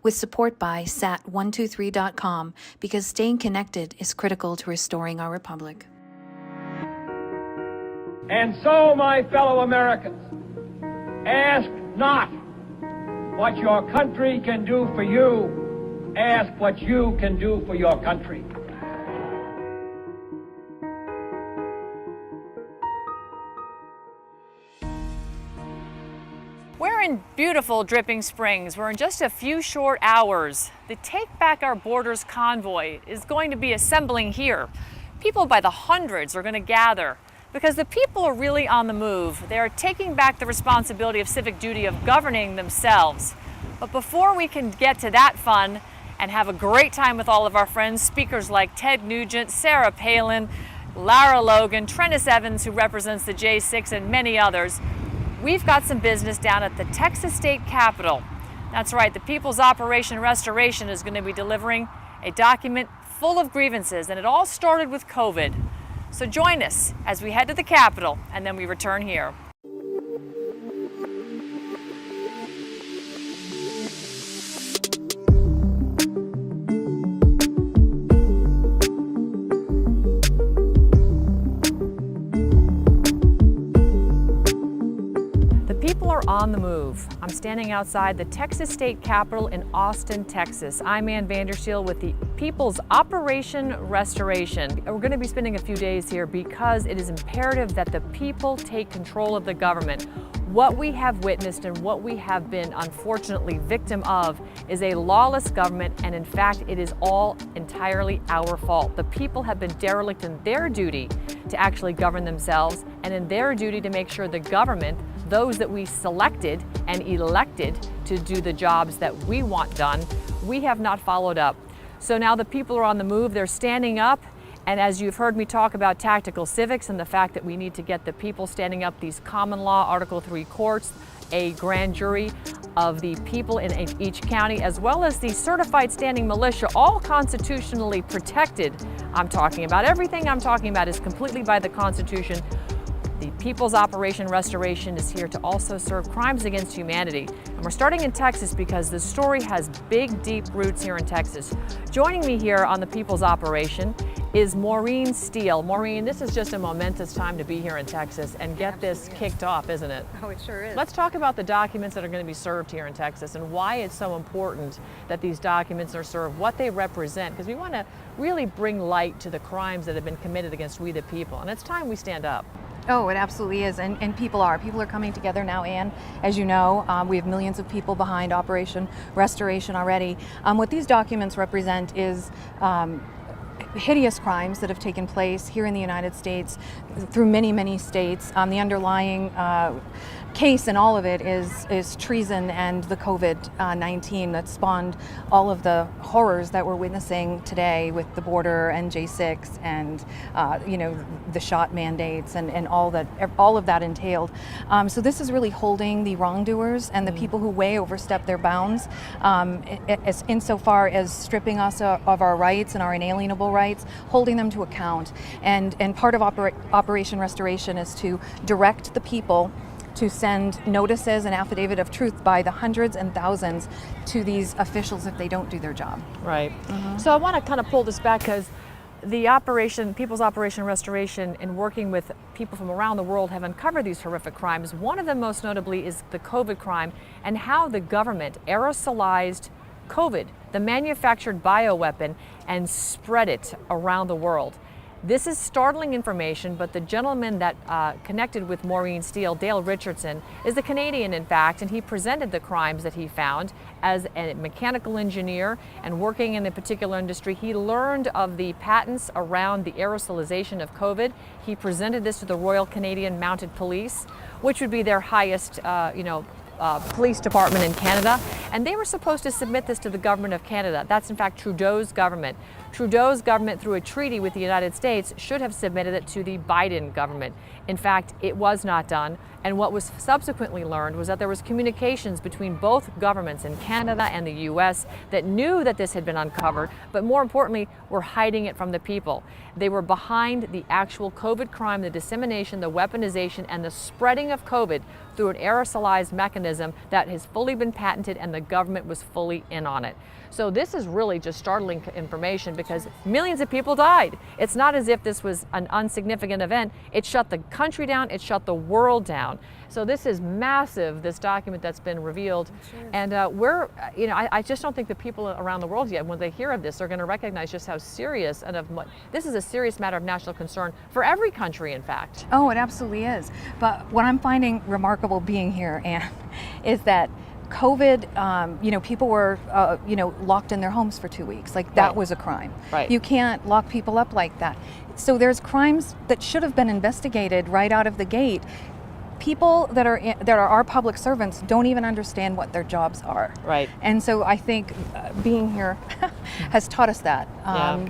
with support by sat123.com, because staying connected is critical to restoring our republic. And so, my fellow Americans, ask not what your country can do for you, ask what you can do for your country. We're in beautiful Dripping Springs, where in just a few short hours, the Take Back Our Borders convoy is going to be assembling here. People by the hundreds are going to gather because the people are really on the move. They are taking back the responsibility of civic duty of governing themselves. But before we can get to that fun and have a great time with all of our friends, speakers like Ted Nugent, Sarah Palin, Lara Logan, Trennis Evans, who represents the J6, and many others, we've got some business down at the Texas State Capitol. That's right, the People's Operation Restoration is going to be delivering a document full of grievances, and it all started with COVID. So join us as we head to the Capitol, and then we return here. On the move. I'm standing outside the Texas State Capitol in Austin, Texas. I'm Ann Vandershiel with the People's Operation Restoration. We're going to be spending a few days here because it is imperative that the people take control of the government. What we have witnessed and what we have been unfortunately victim of is a lawless government, and in fact it is all entirely our fault. The people have been derelict in their duty to actually govern themselves, and in their duty to make sure the government, those that we selected and elected to do the jobs that we want done, we have not followed up. So now the people are on the move, they're standing up, and as you've heard me talk about tactical civics and the fact that we need to get the people standing up, these common law Article 3 courts, a grand jury of the people in each county, as well as the certified standing militia, all constitutionally protected. I'm talking about everything I'm talking about is completely by the Constitution. The People's Operation Restoration is here to also serve crimes against humanity. And we're starting in Texas because the story has big, deep roots here in Texas. Joining me here on the People's Operation is Maureen Steele. Maureen, this is just a momentous time to be here in Texas and get this kicked off, isn't it? Oh, it sure is. Let's talk about the documents that are going to be served here in Texas and why it's so important that these documents are served, what they represent, because we want to really bring light to the crimes that have been committed against we the people. And it's time we stand up. Oh, it absolutely is, and people are coming together now, Ann. As you know, we have millions of people behind Operation Restoration already. What these documents represent is hideous crimes that have taken place here in the United States through many, many states. The underlying case in all of it is treason and the COVID-19 that spawned all of the horrors that we're witnessing today with the border and J6 and the shot mandates and all of that entailed. So this is really holding the wrongdoers and the people who way overstep their bounds, insofar as stripping us of our rights and our inalienable rights, holding them to account. And part of Operation Restoration is to direct the people to send notices and affidavit of truth by the hundreds and thousands to these officials if they don't do their job. Right. So I want to kind of pull this back because the People's Operation Restoration, in working with people from around the world, have uncovered these horrific crimes. One of them most notably is the COVID crime and how the government aerosolized COVID, the manufactured bioweapon, and spread it around the world. This is startling information, but the gentleman that connected with Maureen Steele, Dale Richardson, is a Canadian, in fact, and he presented the crimes that he found as a mechanical engineer and working in a particular industry. He learned of the patents around the aerosolization of COVID. He presented this to the Royal Canadian Mounted Police, which would be their highest, police department in Canada, and they were supposed to submit this to the government of Canada. That's in fact Trudeau's government. Trudeau's government, through a treaty with the United States, should have submitted it to the Biden government. In fact, it was not done, And what was subsequently learned was that there was communications between both governments in Canada and the US that knew that this had been uncovered, but more importantly, were hiding it from the people. They were behind the actual COVID crime, the dissemination, the weaponization, and the spreading of COVID through an aerosolized mechanism that has fully been patented, and the government was fully in on it. So this is really just startling information because millions of people died. It's not as if this was an insignificant event. It shut the country down, it shut the world down. So this is massive, this document that's been revealed. And I just don't think the people around the world yet, when they hear of this, are going to recognize just how serious and this is a serious matter of national concern for every country, in fact. Oh, it absolutely is. But what I'm finding remarkable being here, Anne, is that COVID, people were, locked in their homes for 2 weeks. Like that was a crime. Right. You can't lock people up like that. So there's crimes that should have been investigated right out of the gate. People that are our public servants don't even understand what their jobs are. Right. And so I think being here has taught us that,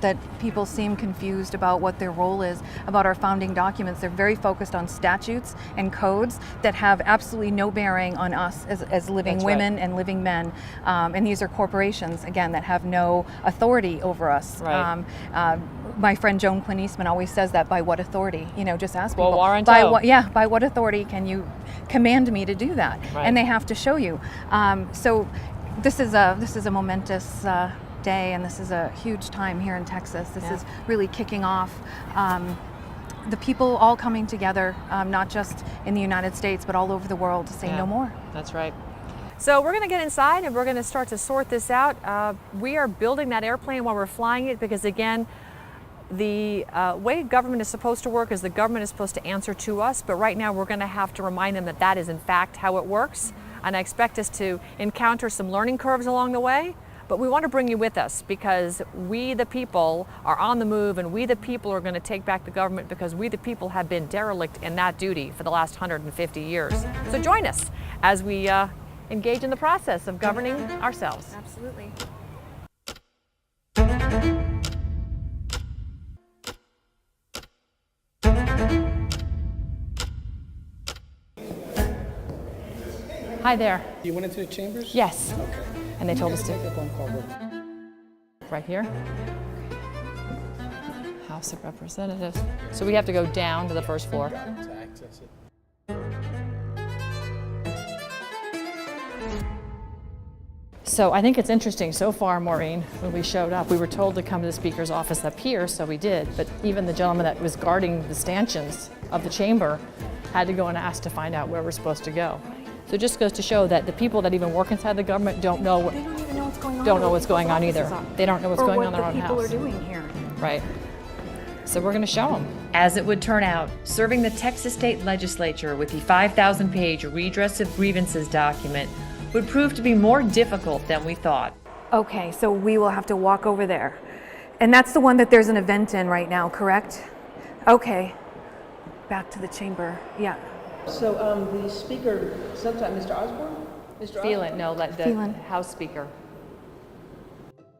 that people seem confused about what their role is, about our founding documents. They're very focused on statutes and codes that have absolutely no bearing on us as living That's women and living men. And these are corporations, again, that have no authority over us. Right. My friend Joan Quinn Eastman always says that, by what authority? Just ask people. By what authority can you command me to do that? Right. And they have to show you. So this is a momentous day, and this is a huge time here in Texas. This is really kicking off the people all coming together, not just in the United States, but all over the world to say no more. That's right. So we're going to get inside and we're going to start to sort this out. We are building that airplane while we're flying it because, again, the way government is supposed to work is the government is supposed to answer to us, but right now we're going to have to remind them that that is in fact how it works. And I expect us to encounter some learning curves along the way, but we want to bring you with us because we the people are on the move, and we the people are going to take back the government because we the people have been derelict in that duty for the last 150 years. So join us as we engage in the process of governing ourselves. Absolutely. Hi there. You went into the chambers? Yes. Okay. And they told us to. Make a phone call. Right here. House of Representatives. So we have to go down to the first floor. To access it. So I think it's interesting so far, Maureen, when we showed up, we were told to come to the speaker's office up here, so we did. But even the gentleman that was guarding the stanchions of the chamber had to go and ask to find out where we're supposed to go. So it just goes to show that the people that even work inside the government don't know They don't even know what's going on. don't know what's going on either. They don't know what's going on in their own house. Or what the people house. are doing here. Right. So we're going to show them. As it would turn out, serving the Texas State Legislature with the 5,000-page redress of grievances document would prove to be more difficult than we thought. Okay, so we will have to walk over there. And that's the one that there's an event in right now, correct? Okay. Back to the chamber. Yeah. So the speaker, sometime, Mr. Osborne? Phelan, no, like the Phelan. House Speaker.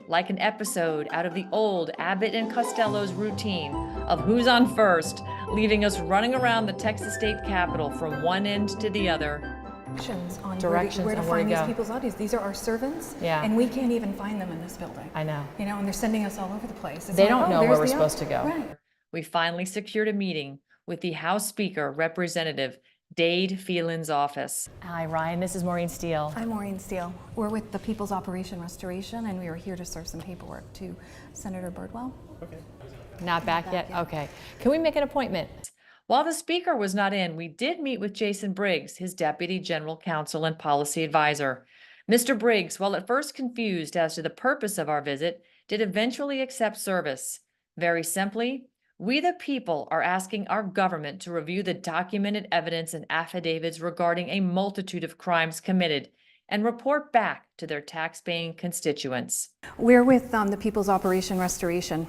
Like an episode out of the old Abbott and Costello's routine of who's on first, leaving us running around the Texas State Capitol from one end to the other. Directions on Directions where to on where to find these go. people's bodies. These are our servants, Yeah. and we can't even find them in this building. I know. And they're sending us all over the place. It's They like, don't know there's where we're the supposed to go. Right. We finally secured a meeting with the House Speaker, Representative Dade Phelan's office. Hi, Ryan. This is Maureen Steele. I'm Maureen Steele. We're with the People's Operation Restoration, and we are here to serve some paperwork to Senator Birdwell. Not back yet? Okay. Can we make an appointment? While the Speaker was not in, we did meet with Jason Briggs, his Deputy General Counsel and Policy Advisor. Mr. Briggs, while at first confused as to the purpose of our visit, did eventually accept service. Very simply, we the people are asking our government to review the documented evidence and affidavits regarding a multitude of crimes committed and report back to their tax-paying constituents. We're with the People's Operation Restoration.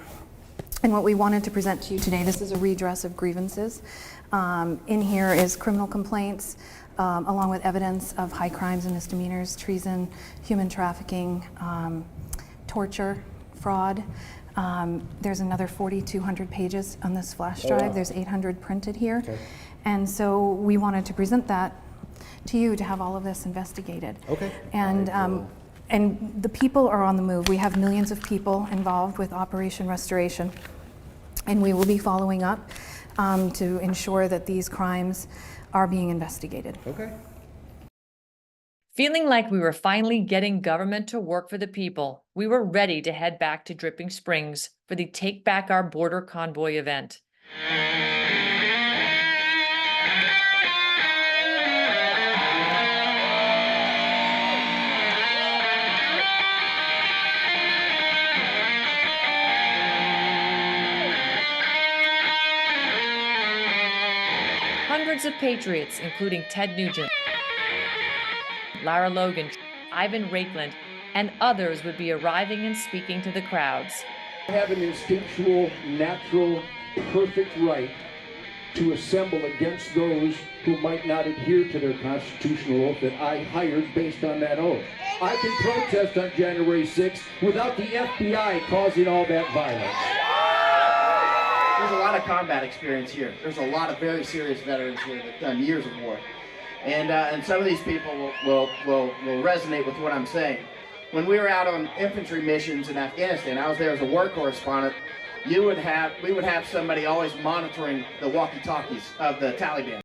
And what we wanted to present to you today, this is a redress of grievances. In here is criminal complaints, along with evidence of high crimes and misdemeanors, treason, human trafficking, torture, fraud. There's another 4,200 pages on this flash drive. wow. There's 800 printed here. Okay. And so we wanted to present that to you to have all of this investigated. Okay. And the people are on the move. We have millions of people involved with Operation Restoration, and we will be following up to ensure that these crimes are being investigated. Okay. Feeling like we were finally getting government to work for the people, we were ready to head back to Dripping Springs for the Take Back Our Border Convoy event. Hundreds of patriots, including Ted Nugent, Lara Logan, Ivan Rakeland, and others would be arriving and speaking to the crowds. I have an instinctual, natural, perfect right to assemble against those who might not adhere to their constitutional oath that I hired based on that oath. I can protest on January 6th without the FBI causing all that violence. There's a lot of combat experience here. There's a lot of very serious veterans here that have done years of war. And some of these people will resonate with what I'm saying. When we were out on infantry missions in Afghanistan, I was there as a war correspondent. We would have somebody always monitoring the walkie-talkies of the Taliban.